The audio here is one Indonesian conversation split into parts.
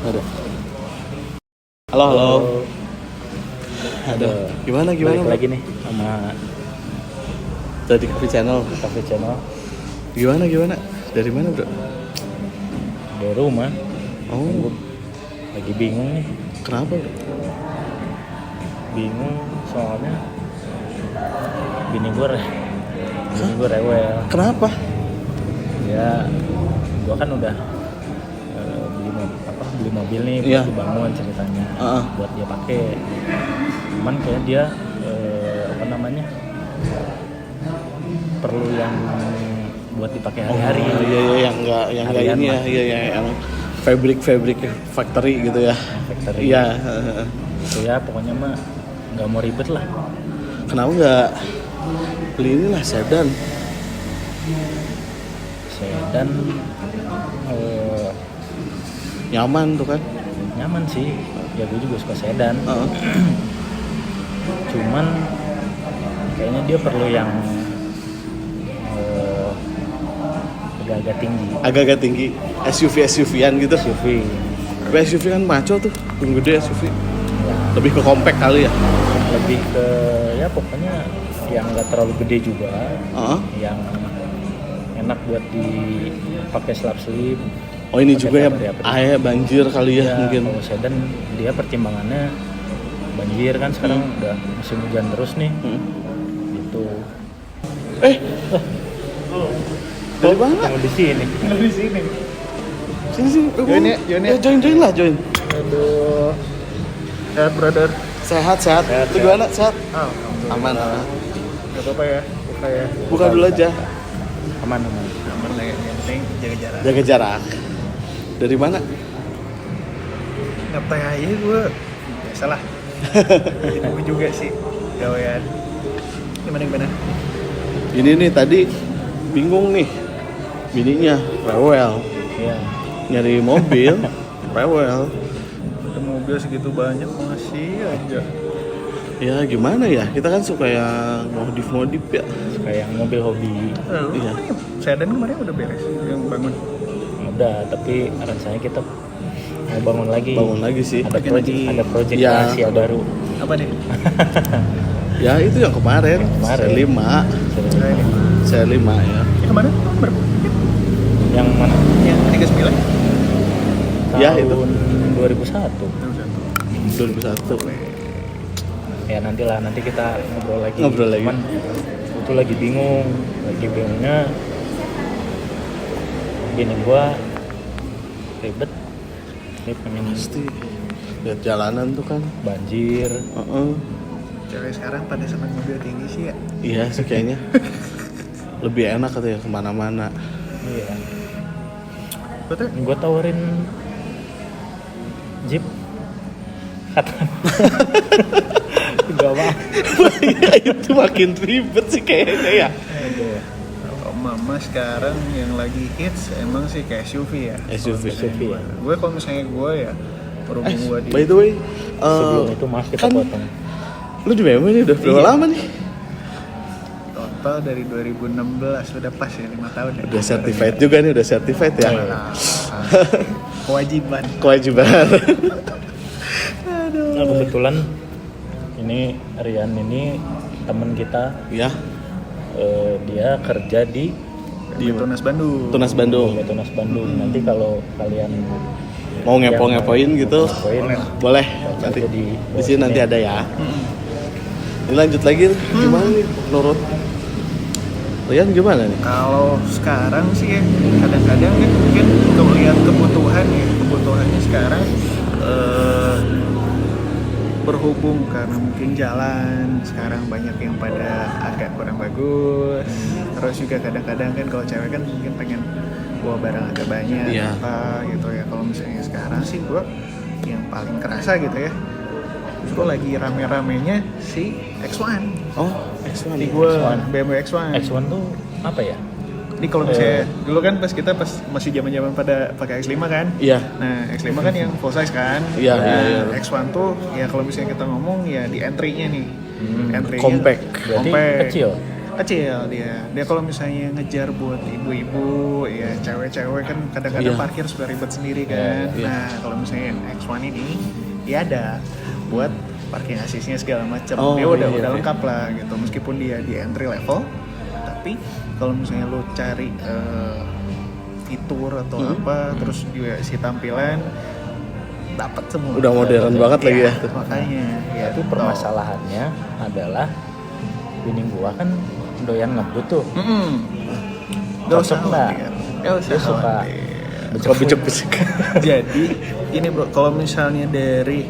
Ada. Halo, halo. Ada. Gimana? Balik lagi nih sama Tadi Cafe Channel. Cafe Channel. Gimana? Dari mana, Bro? Dari rumah. Oh, Lagi bingung nih. kenapa, Bro? Bingung soalnya bini gue rewel. Kenapa? Ya, gue kan udah beli mobil nih buat Iya. dibangun ceritanya, Uh-uh. buat dia pakai. Cuman kayak dia perlu yang buat dipakai hari-hari. Iya, yang enggak Harian ini ya, lah. iya, yang fabric factory gitu ya. Factory. Iya. Itu ya pokoknya mah nggak mau ribet lah. Kenapa nggak beli inilah sedan? Sedan Nyaman tuh kan? nyaman sih, ya gue juga suka sedan. Uh-uh. Cuman kayaknya dia perlu yang agak-agak tinggi. Agak-agak tinggi, SUV-an gitu. SUV. Tapi SUV kan maco tuh, yang gede SUV. Ya, Lebih ke compact kali ya? lebih ke ya pokoknya yang nggak terlalu gede juga, Uh-huh. yang enak buat dipakai selap slip. Oh ini Pakai juga ya, tiap hari. air banjir kali ya, mungkin. Kalau sedan dia pertimbangannya banjir kan sekarang udah musim hujan terus nih. Gitu. Dari mana? Yang di sini. Di sini. Sini. Join ya. Join lah. Aduh. Sehat, brother. Sehat. Sehat. Lu gimana? Sehat? Alhamdulillah. Aman. Gak apa-apa ya. Buka ya. Buka dulu aja. Aman lah ya. Yang penting jaga jarak. Jaga jarak. Dari mana? Ngapain aja gue biasalah. Gue juga sih gawean. Gimana? Ini nih tadi bingung nih. Bininya rewel. Iya. Nyari mobil rewel. Ada mobil segitu banyak masih aja. Ya gimana ya? Kita kan suka yang modif ya. Kayak mobil hobi. Lalu Iya. sedan kemarin udah beres yang bangun. Udah, tapi rencananya kita mau bangun lagi. Bangun lagi sih. Ada project Ya, rahasia baru. Apa deh? Ya itu yang kemarin. Yang kemarin. Saya 5 ya. Yang kemarin berapa? Yang mana? Yang 39? Ya, Tahun itu. 2001. 2001. Ya nanti kita ngobrol lagi. Ngobrol lagi. Cuman itu lagi bingungnya bini gua ribet. Ini pengen Pasti lihat jalanan tuh kan. banjir. Cewek sekarang pada senang mobil tinggi sih ya. Iya sih kayaknya. Lebih enak katanya kemana-mana. Iya. Betul? Gua tawarin Jeep. Kata enggak mau. Ya, itu makin ribet sih kayaknya ya. Kalau mama sekarang yang lagi hits emang sih kayak SUV ya. SUV. ya. Gue kalau misalnya gue ya berhubung gue di By the way, Sebelum itu maaf kita kan potong. lu di BMW nih udah berapa Iya. lama nih? total dari 2016 udah pas ya 5 tahun ya. Udah certified juga nih, udah certified ya. Nah, kewajiban. Kewajiban. Nah, kebetulan ini Rian ini temen kita, Ya, dia kerja di Di Tunas Bandung. Tunas Bandung. Tunas Bandung. Nanti kalau kalian Mau ngepo-ngepoin gitu, ngepoin, boleh. Nanti di di sini nanti ada ya. Ini lanjut lagi, gimana nih menurut Rian gimana nih? Kalau sekarang sih ya, kadang-kadang kan mungkin kalau lihat kebutuhannya sekarang berhubung karena mungkin jalan sekarang banyak yang pada agak kurang bagus. Terus juga kadang-kadang kan kalau cewek kan mungkin pengen bawa barang agak banyak Iya. apa gitu ya. Kalau misalnya sekarang sih gue yang paling kerasa gitu ya, justru lagi rame-ramenya si X1. Oh, X1. Di gue X1. BMW X1. X1 tuh apa ya? Ini kalau misalnya dulu kan pas masih zaman-zaman pada pakai X5 kan. Iya. Nah, X5 kan yang full size kan. Iya, Nah, iya. X1 tuh ya kalau misalnya kita ngomong ya di entry-nya nih. Entry-nya Compact. Berarti compact. kecil. Kecil dia kalau misalnya ngejar buat ibu-ibu ya cewek-cewek kan kadang-kadang Iya. parkir suka ribet sendiri kan. Iya. Nah kalau misalnya yang X1 ini dia ada buat parking assist-nya segala macam. Oh, Dia udah iya. lengkap lah gitu, meskipun dia di entry level, tapi kalau misalnya lo cari fitur atau apa, terus juga si tampilan dapat semua. Udah modern banget lagi ya. Makanya ya Tapi permasalahannya adalah bini gua kan doyan ngebut tuh. Gak usah Cocok nggak? khawatir. Gak usah Dia suka khawatir. Suka becek-becek. Jadi ini bro, kalau misalnya dari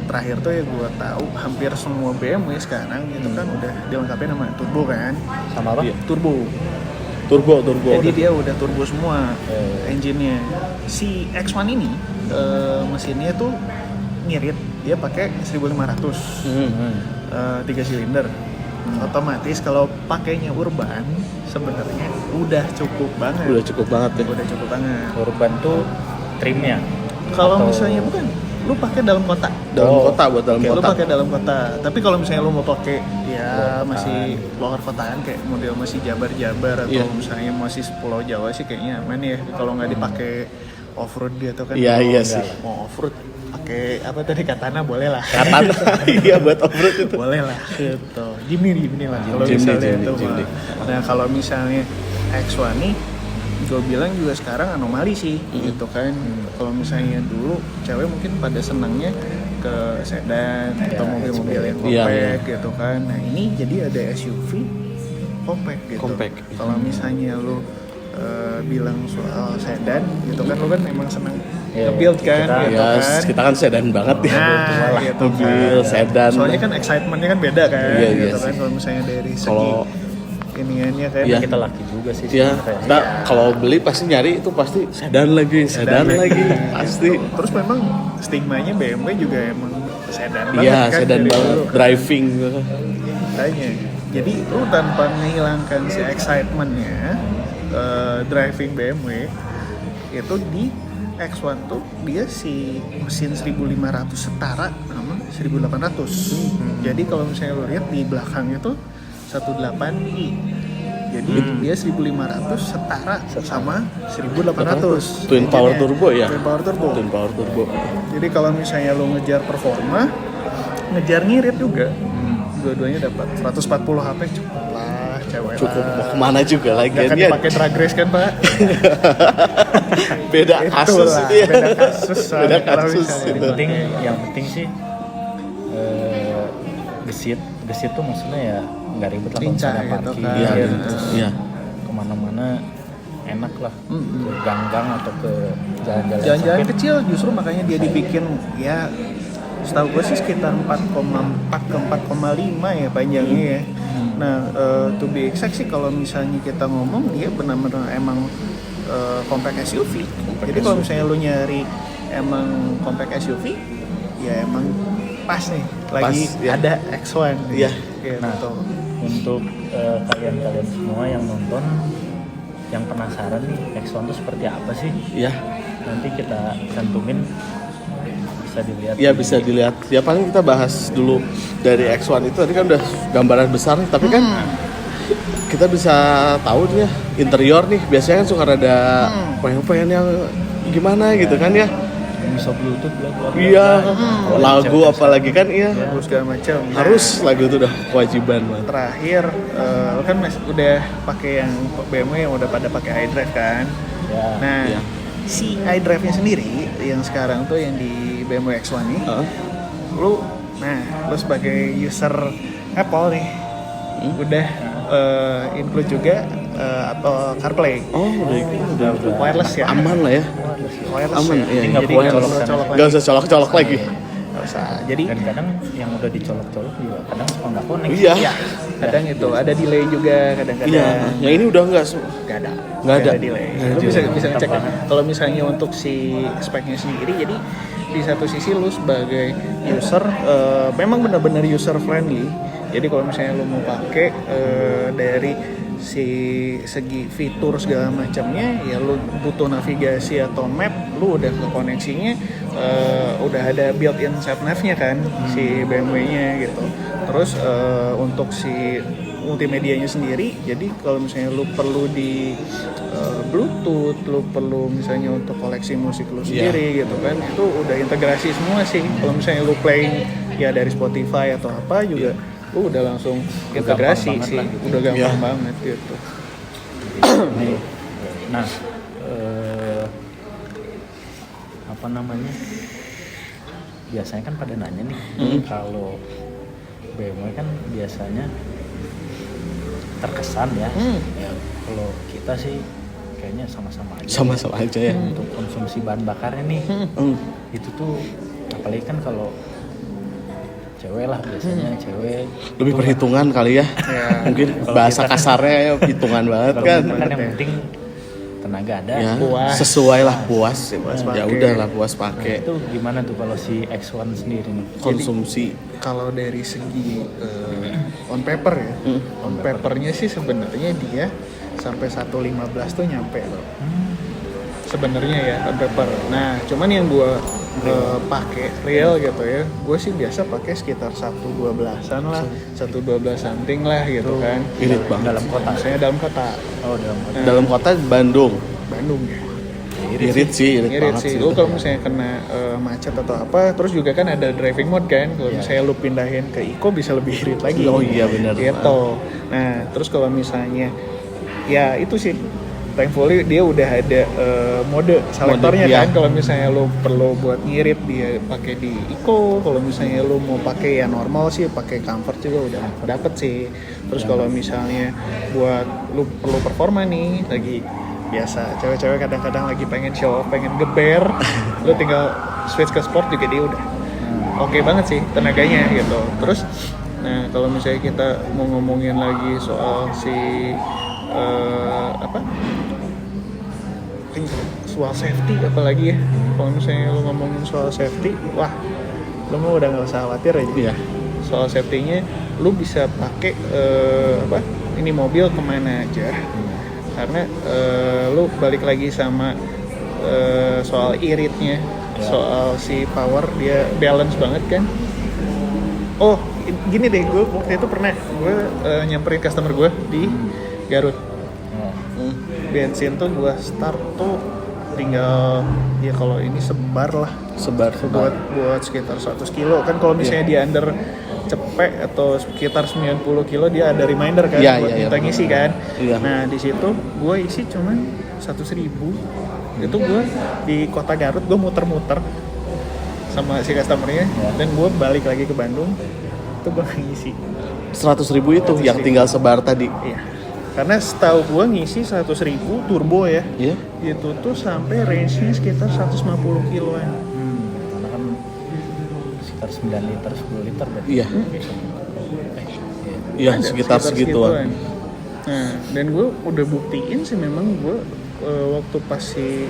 terakhir tuh ya gue tahu hampir semua BMW sekarang itu kan udah dilengkapi sama turbo kan. Sama apa? Iya. Turbo. Turbo. Jadi dia udah turbo semua Eh. engine-nya. Si X1 ini mesinnya tuh ngirit, dia pakai 1500 3 silinder. Otomatis kalau pakainya urban sebenarnya udah cukup banget. Udah cukup banget ya. Udah cukup banget. Urban tuh trimnya. Kalau Atau- misalnya bukan, lu pakai dalam kota. Dalam Oh, kota buat dalam Oke, lu kota. pakai dalam kota. Tapi kalau misalnya lu mau pakai ya Luar masih luar kotaan kayak model masih Jabar-Jabar atau Iya. misalnya masih Pulau Jawa sih kayaknya aman ya. Kalau nggak dipakai off-road gitu kan. Iya, Kalau iya nggak sih. Mau off-road pakai apa tadi katana boleh lah. Katana. Iya buat off-road itu. Boleh lah gitu. Jimny lah kalau Jimny, misalnya Jimny, itu Jimny. mah. Nah kalau misalnya X1 nih gue bilang juga sekarang anomali sih gitu kan. Kalau misalnya dulu cewek mungkin pada senangnya ke sedan atau mobil-mobil yang Iya, compact gitu kan. Nah ini jadi ada SUV compact gitu. Compact. Kalau misalnya lu bilang soal sedan gitu kan, lu kan emang senang Iya, nge-build kan kita- gitu Ya, kan. kita kan sedan banget ya. Nah, gitu Mobil, kan. sedan. Soalnya kan excitementnya kan beda kan, Iya, iya gitu kan. sih. Kalau misalnya dari segi Kalau- iniannya kan, Iya. Kita laki juga sih Ya, sebenarnya. kita kalau beli pasti nyari itu pasti sedan lagi. Pasti. Terus memang stigmanya BMW juga emang sedan banget Iya, kan. sedan dari banget. dulu. Driving. Makanya. Jadi lu tanpa menghilangkan si excitementnya, driving BMW itu di X1 tuh dia si mesin 1500 setara sama 1800. Jadi kalau misalnya lo lihat di belakangnya tuh 18i. Jadi dia 1500 setara sama 1800. Twin power Engine-nya. turbo ya? Twin power turbo. Twin power turbo. Jadi kalau misalnya lo ngejar performa, ngejar ngirit juga, dua-duanya dapat 140 HP cukup lah, cewek Cukup lah. mau kemana juga lagi Nggak kan ya. dipakai drag race kan pak? Beda kasus Itulah, itu ya. beda kasus soalnya Beda kalau kasus misalnya itu. yang penting sih gesit tuh maksudnya ya nggak ribet lah kalau Lincah misalnya gitu parkir kan. Iya, terus iya. kemana-mana enak lah ke gang-gang atau ke jalan-jalan Jalan-jalan sempit. kecil justru makanya dia dibikin ya setahu gue sih sekitar 4,4 ke 4,5 ya panjangnya ya. Nah to be exact sih kalau misalnya kita ngomong dia benar-benar emang compact SUV. Jadi kalau misalnya lu nyari emang compact SUV ya emang pas nih lagi Pas, ya. ada X1 Iya. gitu. Nah, untuk kalian-kalian semua yang nonton yang penasaran nih X1 itu seperti apa sih, Iya. nanti kita cantumin bisa dilihat. Ya bisa dilihat. Ya paling kita bahas dulu dari X1 itu tadi kan udah gambaran besar nih, tapi kan kita bisa tahu dia interior nih biasanya kan suka ada poin-poin yang gimana gitu kan ya. Bisa Bluetooth bla bla bla. Iya, Kalau lagu cewek- apalagi kan iya. Terus segala macam. Nah, Harus lagu itu udah kewajiban banget. terakhir lo kan udah pakai yang BMW yang udah pada pakai iDrive kan. Ya. Nah, Iya. si iDrive-nya sendiri yang sekarang tuh yang di BMW X1 nih, Heeh. lu sebagai user Apple nih, udah include juga atau CarPlay, Oh, udah wireless ya, aman lah ya. wireless Aman, ya. iya. Nggak Jadi perlu nggak colok-colok colok Gak usah colok-colok lagi. Nggak usah. Jadi Dan kadang yang udah dicolok-colok juga kadang suka nggak connect. Iya. ya, kadang itu ada delay juga kadang-kadang. Iya. Yang ini udah enggak Nggak ada. Nggak ada. delay. Nggak Lu ada. bisa ngecek Gampang. kalau misalnya untuk si speknya sendiri, jadi di satu sisi lu sebagai user memang benar-benar user friendly. Jadi kalau misalnya lu mau pakai dari si segi fitur segala macamnya, ya lu butuh navigasi atau map, lu udah ke koneksinya udah ada built-in sat nav-nya kan si BMW-nya gitu. Terus untuk si multimedianya sendiri. Jadi kalau misalnya lu perlu di Bluetooth, lu perlu misalnya untuk koleksi musik lu sendiri gitu kan, itu udah integrasi semua sih. Kalau misalnya lu playing ya dari Spotify atau apa juga, lu udah langsung integrasi sih, gitu. udah gampang banget gitu. Nah, apa namanya? Biasanya kan pada nanya nih, kalau BMW kan biasanya terkesan ya. Kalau kita sih kayaknya sama-sama aja. Sama-sama aja ya. Untuk konsumsi bahan bakarnya nih, itu tuh apalagi kan kalau cewek lah biasanya cewek Lebih itu perhitungan kali ya. Mungkin Kalau bahasa kita kan- kasarnya ya hitungan banget kalau kan. kita kan yang penting tenaga ada. Ya, puas. sesuai lah puas. Puas Ya pakai. udahlah puas pakai. Itu gimana tuh kalau si X1 sendiri nih? Konsumsi. Kalau dari segi on paper ya, on papernya sih sebenarnya dia sampai 115 tuh nyampe loh. Sebenarnya ya on paper. Nah, cuman yang gua pakai real gitu ya, gue sih biasa pakai sekitar 112an lah, 112 something lah gitu kan. Irit banget. Dalam kota. Saya dalam kota Oh, dalam kota. Dalam kota Bandung. Bandung ya. Irit sih, irit Ngirit banget sih. sih. Lu kalau misalnya kena macet atau apa, terus juga kan ada driving mode kan. Kalau misalnya lu pindahin ke Eco bisa lebih irit lagi. Oh iya, benar. Gitu. Nah, terus kalau misalnya ya itu sih thankfully dia udah ada mode selektornya Mode, kan. iya. Kalau misalnya lu perlu buat ngirit dia pakai di Eco. Kalau misalnya lu mau pakai ya normal sih pakai comfort juga udah dapet sih. Terus kalau misalnya buat lu perlu performa nih lagi biasa cewek-cewek kadang-kadang lagi pengen show off, pengen geber, lu tinggal switch ke sport juga dia udah oke banget sih tenaganya gitu. Terus nah kalau misalnya kita mau ngomongin lagi soal si soal safety apalagi ya, kalau misalnya lu ngomongin soal safety, wah lu mah udah nggak usah khawatir aja. Iya. Soal safety-nya lu bisa pakai ini mobil kemana aja. Karena lu balik lagi sama soal iritnya, soal si power dia balance banget kan. Oh gini deh, gue waktu itu pernah gue nyamperin customer gue di Garut. Bensin tuh gue start tuh tinggal ya kalau ini sebar lah, Sebar. buat sekitar 100 kilo kan. Kalau misalnya dia under cepet atau sekitar 90 kilo dia ada reminder kan buat minta ngisi kan. Nah di situ gue isi cuman 100.000. Itu gue di kota Garut gue muter-muter sama si customernya dan gue balik lagi ke Bandung itu gue ngisi 100.000 itu yang tinggal sebar tadi. iya. Karena setahu gue ngisi 100.000 turbo ya, Iya. itu tuh sampai range-nya sekitar 150 kiloan. Karena kan sekitar 9 liter, 10 liter berarti. Iya. Iya, Ada sekitar segituan. Nah, dan gue udah buktiin sih memang gue waktu pas si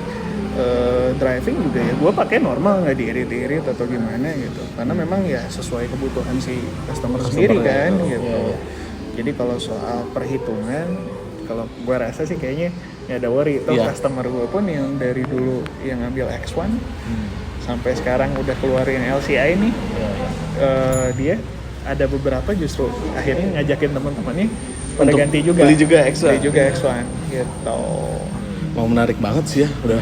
driving juga ya gue pakai normal, nggak diirit-irit atau gimana gitu. Karena memang ya sesuai kebutuhan si customer sendiri kan gitu. Jadi kalau soal perhitungan, kalau gue rasa sih kayaknya ya ada worry. Tuh customer gue pun yang dari dulu yang ngambil X1 sampai sekarang udah keluarin LCI nih, dia ada beberapa justru akhirnya ngajakin teman-temannya pada Untuk ganti juga. beli juga X1. Beli juga X1 gitu. Mau menarik banget sih ya, udah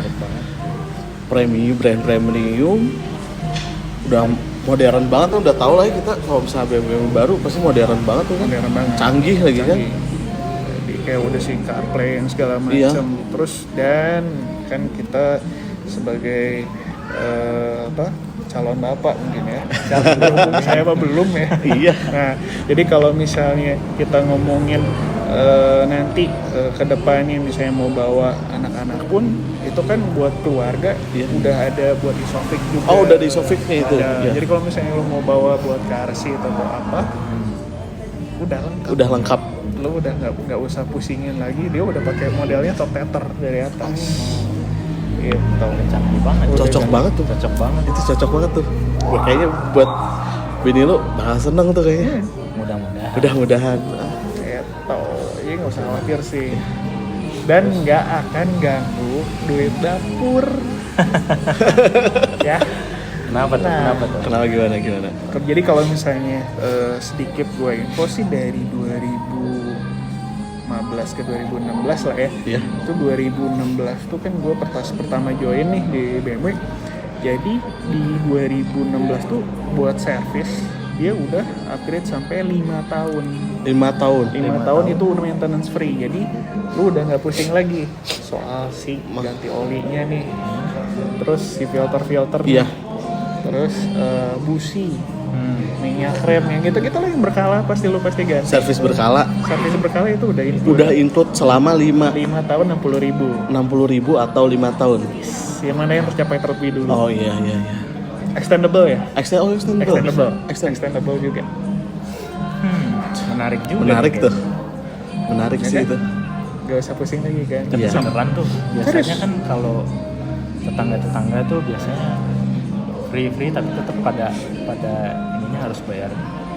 premium, brand premium, udah modern banget tuh, udah tau lah ya kita kalau misalnya BMW baru pasti modern banget tuh kan. Modern banget. Canggih lagi kan. Jadi kayak udah si CarPlay yang segala macam. Iya. Terus dan kan kita sebagai calon bapak mungkin ya. Calon saya apa belum ya. Iya. Nah, jadi kalau misalnya kita ngomongin nanti ke depannya misalnya mau bawa anak-anak pun itu kan buat keluarga udah ada buat Isofix juga. Oh, udah di Isofix nih itu. Ada. Iya. Jadi kalau misalnya lo mau bawa buat car seat atau apa, udah lengkap. Udah lengkap. Lo udah nggak usah pusingin lagi, dia udah pakai modelnya top tether dari atas. Gitu. Canggih banget. Cocok banget tuh. Cocok banget. Itu cocok banget tuh. Wah, kayaknya buat bini lu bakal seneng tuh kayaknya. Mudah-mudahan. Mudah-mudahan. Gitu. Jadi nggak usah khawatir sih. Dan nggak akan ganggu duit dapur. Ya. Kenapa tuh? Nah. Kenapa tuh? Kenapa gimana? Jadi kalau misalnya sedikit gue info sih dari 2000 ke 2016 lah ya. Iya. Itu 2016 tuh kan gue pertama join nih di BMW. Jadi di 2016 tuh buat servis dia udah upgrade sampai 5 tahun. 5 tahun. 5 tahun itu udah maintenance free. Jadi lu udah nggak pusing lagi soal si ganti olinya nih. Terus si filter Iya. terus busi, minyak rem yang gitu-gitu lah yang berkala pasti ganti. Servis berkala Servis berkala itu udah include. udah include selama 5 tahun 60.000. 60.000 atau 5 tahun. Yang mana yang tercapai terlebih dulu? Oh iya. Extendable ya? Extendable. juga. Menarik juga. Menarik nih, tuh. Menarik Ya sih kan? itu. Gak usah pusing lagi kan? Tapi Iya. beneran tuh biasanya Serius? kan kalau tetangga tuh biasanya free tapi tetap pada ininya harus bayar.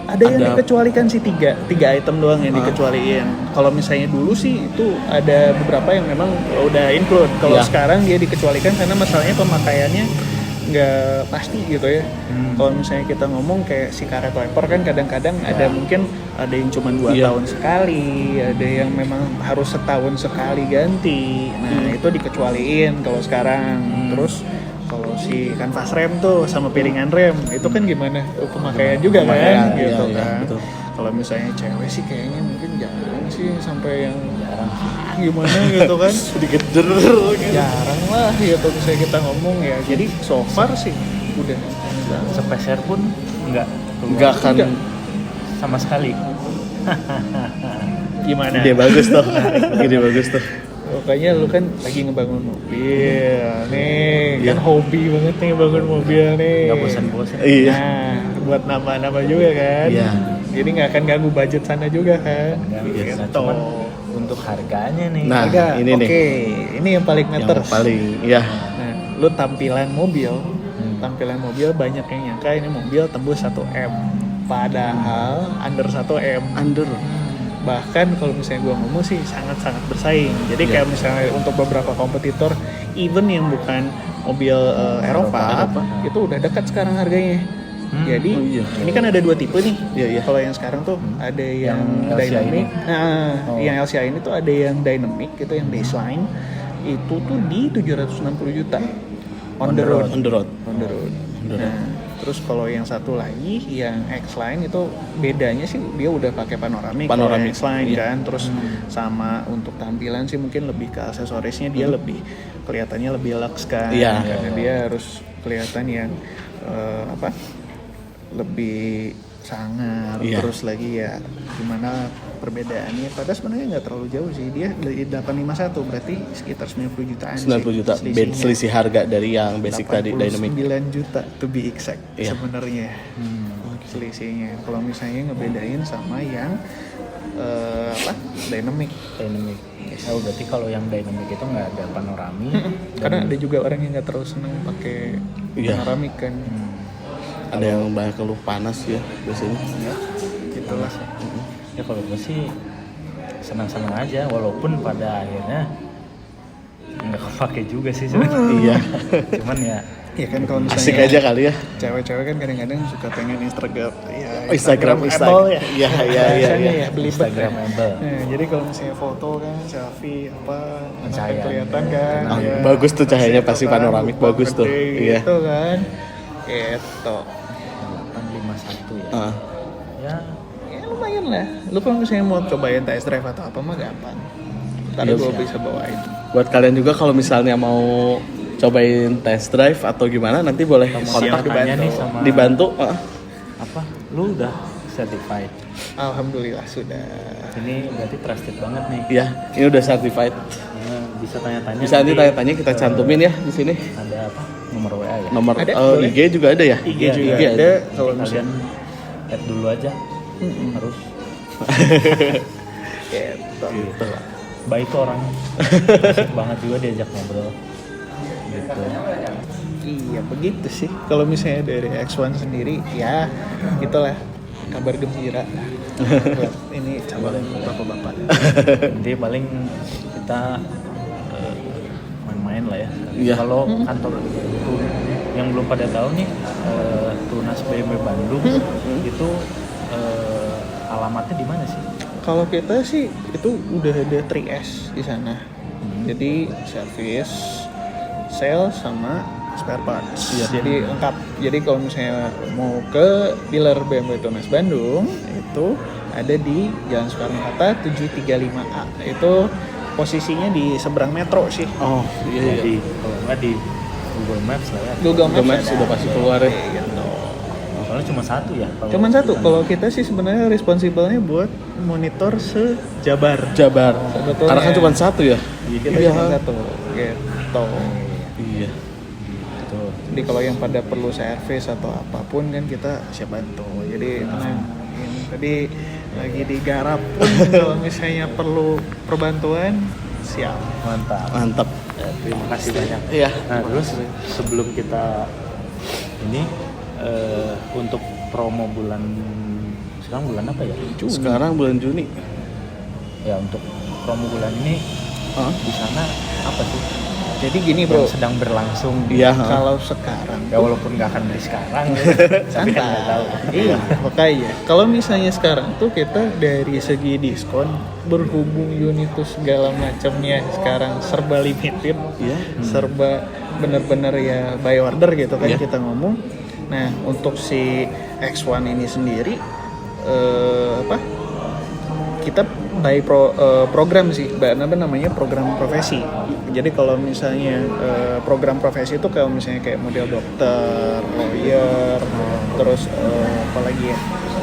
Ada yang Ada- dikecualikan sih tiga item doang yang dikecualiin. Kalau misalnya dulu sih itu ada beberapa yang memang udah include. Kalau Iya. sekarang dia dikecualikan karena masalahnya pemakaiannya nggak pasti gitu ya. Kalau misalnya kita ngomong kayak si karet wiper kan kadang-kadang ada mungkin ada yang cuma 2 Iya. tahun sekali, ada yang memang harus setahun sekali ganti. Nah itu dikecualiin kalau sekarang. Terus kalau si kanvas rem tuh sama piringan rem itu kan gimana pemakaian juga Pemakaian, kan gitu iya, kan. betul. Kalau misalnya cewek sih kayaknya mungkin jarang sih sampai yang gimana gitu kan. Sedikit der. Jarang lah gitu misalnya kita ngomong ya. Jadi so far sih udah Sepeser pun enggak Enggak akan Enggak. sama sekali. gimana. ide bagus tuh. Ide bagus tuh. Pokoknya lu kan lagi ngebangun mobil nih, Iya. kan hobi banget nih bangun mobil nih. Enggak bosan-bosan. Iya. Nah, buat nama-nama juga kan. Iya. Jadi nggak akan ganggu budget sana juga kan. Enggak, Iya, nah, cuman untuk harganya nih. Nah, Harga, ini nih. oke, ini yang paling Yang matters. paling ya. Nah, lu tampilan mobil banyak yang nyangka ini mobil tembus 1M. Padahal under 1M. Under. Bahkan kalau misalnya gua ngomong sih sangat-sangat bersaing. Jadi Iya. kayak misalnya untuk beberapa kompetitor, even yang bukan mobil Eropa, Eropa. itu udah dekat sekarang harganya. Jadi Oh iya. ini kan ada 2 tipe nih. Iya. Kalau yang sekarang tuh ada yang LCI dynamic. ini. Nah, Oh. yang LCI ini tuh ada yang dynamic, itu yang baseline. Itu tuh di 760 juta on the road. On the road. On the road. the road. Nah, terus kalau yang satu lagi yang X-Line itu bedanya sih dia udah pakai panoramik. Panoramik, X-Line iya. kan. Terus sama untuk tampilan sih mungkin lebih ke aksesorisnya dia lebih kelihatannya lebih luxe kan. Iya. Karena dia harus kelihatan yang lebih sangar. Iya. Terus lagi ya gimana perbedaannya, padahal sebenarnya nggak terlalu jauh sih, dia dari 851 berarti sekitar 90 jutaan 90 juta selisihnya. selisih harga dari yang basic tadi dynamic. 89 juta to be exact Iya. sebenarnya selisihnya. Kalau misalnya ngebedain sama yang dynamic. Dynamic. Oh, berarti kalau yang dynamic itu nggak ada panorami. Karena ada juga orang yang nggak terlalu seneng pakai Iya. panoramik kan. Ada yang banyak keluh panas ya biasanya. Gitulah. Ya kalau gue sih senang-senang aja, walaupun pada akhirnya nggak kepake juga sih sebenarnya. Iya. Cuman ya Ya kan kalau misalnya Asik aja kali ya. cewek-cewek kan kadang-kadang suka pengen Instagram ya, Instagram. Instagramable ya. Iya. Bahasanya ya, belibet. Instagramable. Nah, jadi kalau misalnya foto kan selfie apa enak kan Cahaya. kelihatan kan. Ah, ya. bagus tuh cahayanya, Terus pasti itu kan, panoramik lubang bagus tuh. gede Iya. Gitu kan. Gitu. 851 ya. Ah. Ya Ya lumayan lah. Lu kalau misalnya mau cobain test drive atau apa mah gampang. Ntar Iya, gue siap. bisa bawain. Buat kalian juga kalau misalnya mau cobain test drive atau gimana nanti boleh mau kontak tanya nih sama dibantu. apa? Lu udah certified. Alhamdulillah sudah. Ini berarti trusted banget nih. Iya, ini udah certified. Ya, bisa tanya-tanya. Bisa nanti tanya-tanya kita cantumin ya di sini. Ada apa? Nomor WA ya. Nomor Ada, boleh. IG juga ada ya? IG Iya, juga IG ada. Kalau Kalian misalnya add dulu aja. Harus gitu. Gitu lah. baik kok orangnya. Asik banget juga diajak ngobrol. Gitu. Iya begitu sih. Kalau misalnya dari X1 sendiri, ya gitulah kabar gembira. Ini calon bapak-bapak. Nanti paling kita main-main lah ya. Iya. Kalau kantor itu yang belum pada tahu nih, Tunas BMW Bandung itu alamatnya di mana sih? Kalau kita sih itu udah ada 3S di sana. Jadi service, sales sama spare parts. Jadi lengkap. Jadi kalau misalnya mau ke dealer BMW Tunas Bandung itu ada di Jalan Soekarno-Hatta 735A. Itu posisinya di seberang metro sih. Oh iya. Jadi kalau nggak di Google Maps lah ya. Google Google Maps Maps sudah pasti keluar ya. Gitu. Soalnya cuma satu ya. Cuman satu. Kalau kita sih sebenarnya responsibelnya buat monitor sejabar. Jabar. Sebetulnya. Karena kan cuma satu ya. Kita Iya. cuma satu. Gitu. Iya. Tuh. Jadi kalau yang pada perlu servis atau apapun kan kita siap bantu. Jadi yang tadi lagi digarap pun kalau misalnya perlu perbantuan siap. Mantap. Mantap. Terima kasih banyak. Iya. Nah terus sebelum kita ini untuk promo bulan sekarang bulan apa ya? Sekarang bulan Juni. Ya untuk promo bulan ini di sana apa sih? Jadi gini bro, Yang sedang berlangsung. Iya. kalau sekarang Ya walaupun nggak akan beli sekarang, ya. Tapi kan nggak tahu. Iya, makanya kalau misalnya sekarang tuh kita dari segi diskon berhubung unit tuh segala macamnya sekarang serba limited, Iya. serba bener-bener ya by order gitu kan Iya. kita ngomong. Nah untuk si X1 ini sendiri kita by program sih, apa namanya program profesi. Jadi kalau misalnya program profesi itu kalau misalnya kayak model dokter, lawyer, terus apalagi ya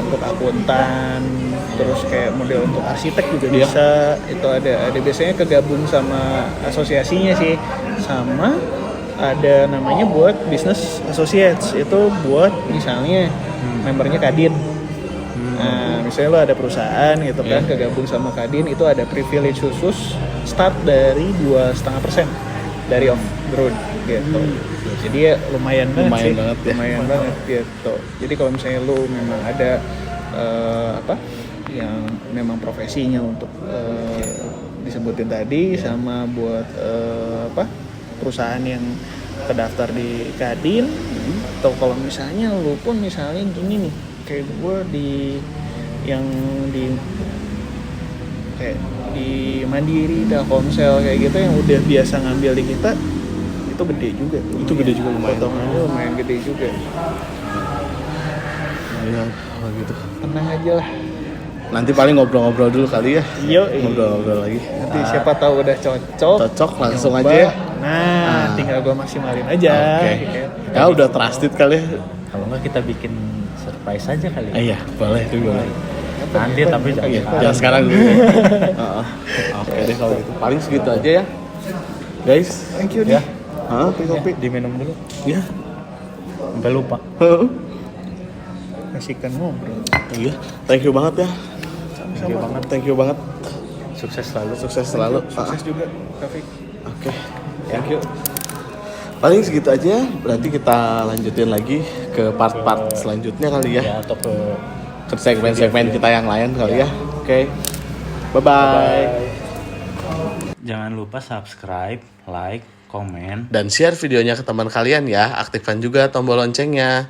untuk akuntan, terus kayak model untuk arsitek juga Iya. bisa. Itu ada biasanya kegabung sama asosiasinya sih, sama ada namanya buat business associates, itu buat misalnya membernya Kadin. Nah, misalnya lo ada perusahaan gitu kan, kegabung sama Kadin, itu ada privilege khusus start dari 2,5% dari off the road gitu. Jadi ya lumayan banget Lumayan sih, banget ya. lumayan banget gitu. Jadi kalau misalnya lo memang ada yang memang profesinya untuk disebutin tadi, sama buat perusahaan yang terdaftar di Kadin, atau kalau misalnya lu pun misalnya gini nih, kayak gue di kayak di Mandiri, Telkomsel kayak gitu yang udah biasa ngambil di kita, itu gede juga. Itu gede juga lumayan. Potongannya lumayan gede juga. Iya, kalau gitu. Tenang aja lah. Nanti paling ngobrol-ngobrol dulu kali ya. Yo, Ngobrol-ngobrol lagi. nanti siapa tahu udah cocok. Cocok langsung nyoba. aja ya. Nah, tinggal gue maksimalin aja. Oke. Gitu. Ya udah trusted kali ya. Kalau nggak kita bikin surprise aja kali. Iya, boleh itu boleh. Nanti tapi Iya, jangan sekarang dulu. Heeh. Oke deh kalau gitu. Paling segitu aja ya. Guys. Thank you Ya. nih. Kopi-kopi. Diminum dulu. Iya. Sampai lupa. Kasihkan ngobrol. Iya. Thank you banget ya. Thank you banget. Thank you banget. Sukses selalu. Sukses selalu. Sukses juga, Taufik. Oke. Thank you. Paling segitu aja. Berarti kita lanjutin lagi ke part-part selanjutnya kali ya. Ya atau Ke segmen-segmen kita yang lain kali ya. Oke. Bye-bye. Jangan lupa subscribe, like, komen. Dan share videonya ke teman kalian ya. Aktifkan juga tombol loncengnya.